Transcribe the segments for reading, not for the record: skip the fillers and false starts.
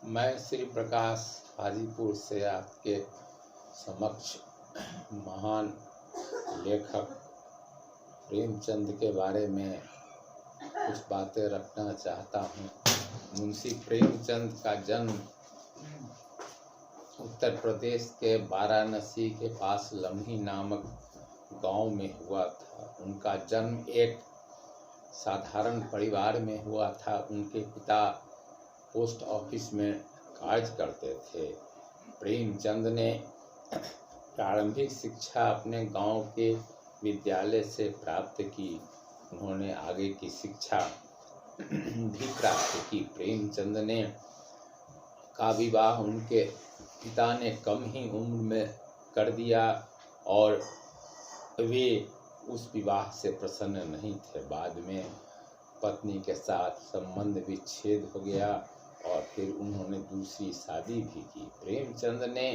मैं श्री प्रकाश हाजीपुर से आपके समक्ष महान लेखक प्रेमचंद के बारे में कुछ बातें रखना चाहता हूँ। मुंशी प्रेमचंद का जन्म उत्तर प्रदेश के वाराणसी के पास लम्ही नामक गांव में हुआ था। उनका जन्म एक साधारण परिवार में हुआ था। उनके पिता पोस्ट ऑफिस में कार्य करते थे। प्रेमचंद ने प्रारंभिक शिक्षा अपने गांव के विद्यालय से प्राप्त की। उन्होंने आगे की शिक्षा भी प्राप्त की। प्रेमचंद ने का विवाह उनके पिता ने कम ही उम्र में कर दिया और वे उस विवाह से प्रसन्न नहीं थे। बाद में पत्नी के साथ संबंध विच्छेद हो गया और फिर उन्होंने दूसरी शादी भी की। प्रेमचंद ने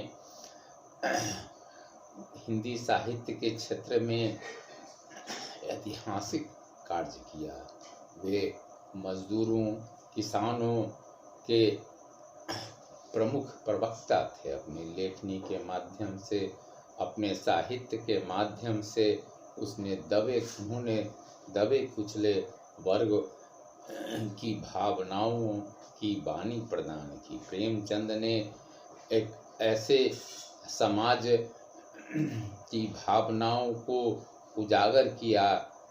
हिंदी साहित्य के क्षेत्र में ऐतिहासिक कार्य किया। वे मजदूरों, किसानों के प्रमुख प्रवक्ता थे। अपनी लेखनी के माध्यम से, अपने साहित्य के माध्यम से उन्होंने दबे कुचले वर्ग की भावनाओं की वाणी प्रदान की। प्रेमचंद ने एक ऐसे समाज की भावनाओं को उजागर किया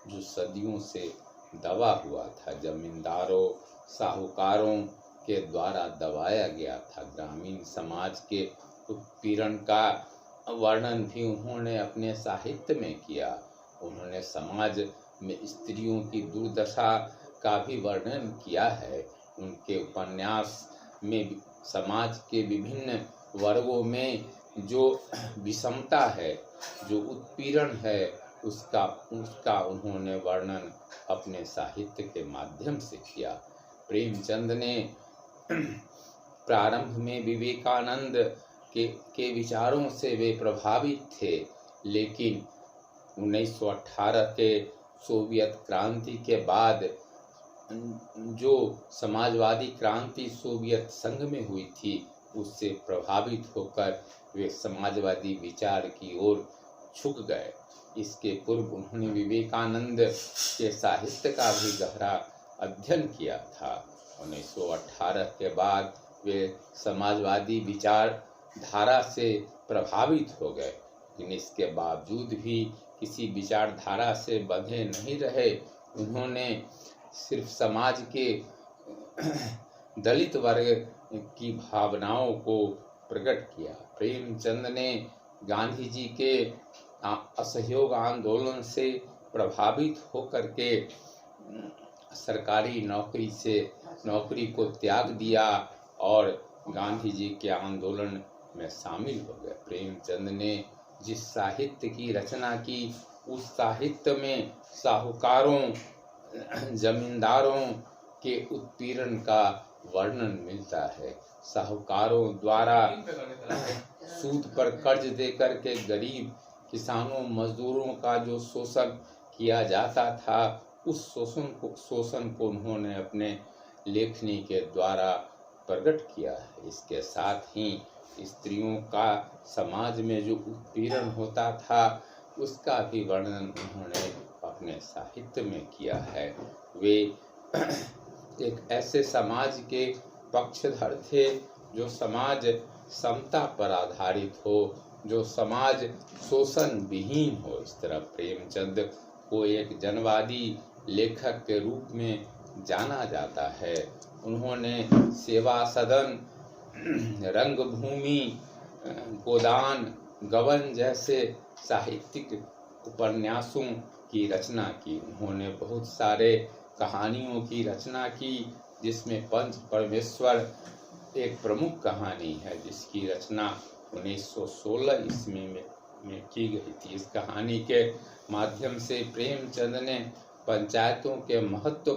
जो सदियों से दबा हुआ था, जमींदारों, साहूकारों के द्वारा दबाया गया था। ग्रामीण समाज के उत्पीड़न का वर्णन भी उन्होंने अपने साहित्य में किया। उन्होंने समाज में स्त्रियों की दुर्दशा का भी वर्णन किया है। उनके उपन्यास में समाज के विभिन्न वर्गों में जो विषमता है, जो उत्पीड़न है, उसका उन्होंने वर्णन अपने साहित्य के माध्यम से किया। प्रेमचंद ने प्रारंभ में विवेकानंद के विचारों से वे प्रभावित थे, लेकिन 1918 के सोवियत क्रांति के बाद जो समाजवादी क्रांति सोवियत संघ में हुई थी, उससे प्रभावित होकर वे समाजवादी विचार की ओर झुक गए। इसके पूर्व उन्होंने विवेकानंद के साहित्य का भी गहरा अध्ययन किया था। 1918 के बाद वे समाजवादी विचारधारा से प्रभावित हो गए, लेकिन इसके बावजूद भी किसी विचारधारा से बंधे नहीं रहे। उन्होंने सिर्फ समाज के दलित वर्ग की भावनाओं को प्रकट किया। प्रेमचंद ने गांधी जी के असहयोग आंदोलन से प्रभावित होकर के सरकारी नौकरी को त्याग दिया और गांधी जी के आंदोलन में शामिल हो गए। प्रेमचंद ने जिस साहित्य की रचना की, उस साहित्य में साहूकारों, जमींदारों के उत्पीड़न का वर्णन मिलता है। साहूकारों द्वारा सूद पर कर्ज देकर के गरीब किसानों, मजदूरों का जो शोषण किया जाता था, उस शोषण को उन्होंने अपने लेखनी के द्वारा प्रकट किया है। इसके साथ ही स्त्रियों का समाज में जो उत्पीड़न होता था, उसका भी वर्णन उन्होंने अपने साहित्य में किया है। वे एक ऐसे समाज के पक्षधर थे जो समाज समता पर आधारित हो, जो समाज शोषण विहीन हो। इस तरह प्रेमचंद को एक जनवादी लेखक के रूप में जाना जाता है। उन्होंने सेवा सदन, रंगभूमि, गोदान, गबन जैसे साहित्यिक उपन्यासों की रचना की। उन्होंने बहुत सारे कहानियों की रचना की, जिसमें पंच परमेश्वर एक प्रमुख कहानी है, जिसकी रचना 1916 ईस्वी में की गई थी। इस कहानी के माध्यम से प्रेमचंद ने पंचायतों के महत्व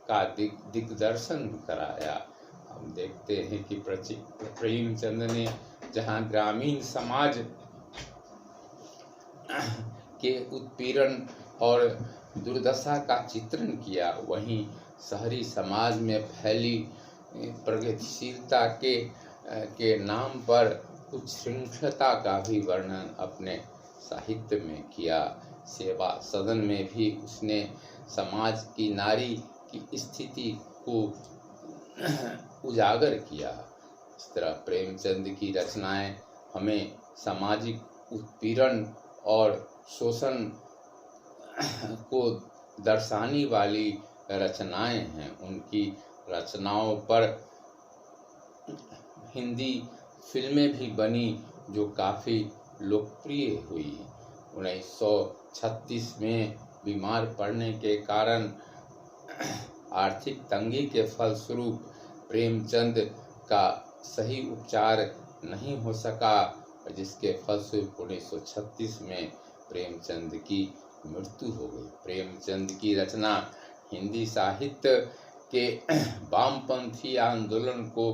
का दिग्दर्शन कराया। हम देखते हैं कि प्रेमचंद ने जहां ग्रामीण समाज के उत्पीड़न और दुर्दशा का चित्रण किया, वहीं शहरी समाज में फैली प्रगतिशीलता के नाम पर उच्छृंखलता का भी वर्णन अपने साहित्य में किया। सेवा सदन में भी उसने समाज की नारी की स्थिति को उजागर किया। इस तरह प्रेमचंद की रचनाएं हमें सामाजिक उत्पीड़न और शोषण को दर्शाने वाली रचनाएं हैं। उनकी रचनाओं पर हिंदी फिल्में भी बनी जो काफ़ी लोकप्रिय हुई। 1936 में बीमार पड़ने के कारण आर्थिक तंगी के फलस्वरूप प्रेमचंद का सही उपचार नहीं हो सका, जिसके फलस्वरूप 1936 में प्रेमचंद की मृत्यु हो गई। प्रेमचंद की रचना हिंदी साहित्य के वामपंथी आंदोलन को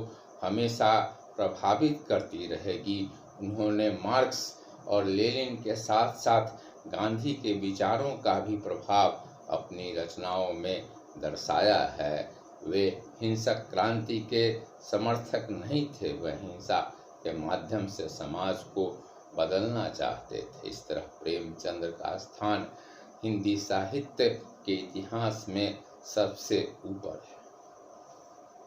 हमेशा प्रभावित करती रहेगी। उन्होंने मार्क्स और लेनिन के साथ साथ गांधी के विचारों का भी प्रभाव अपनी रचनाओं में दर्शाया है। वे हिंसक क्रांति के समर्थक नहीं थे, वह हिंसा के माध्यम से समाज को बदलना चाहते थे। इस तरह प्रेमचंद का स्थान हिंदी साहित्य के इतिहास में सबसे ऊपर है।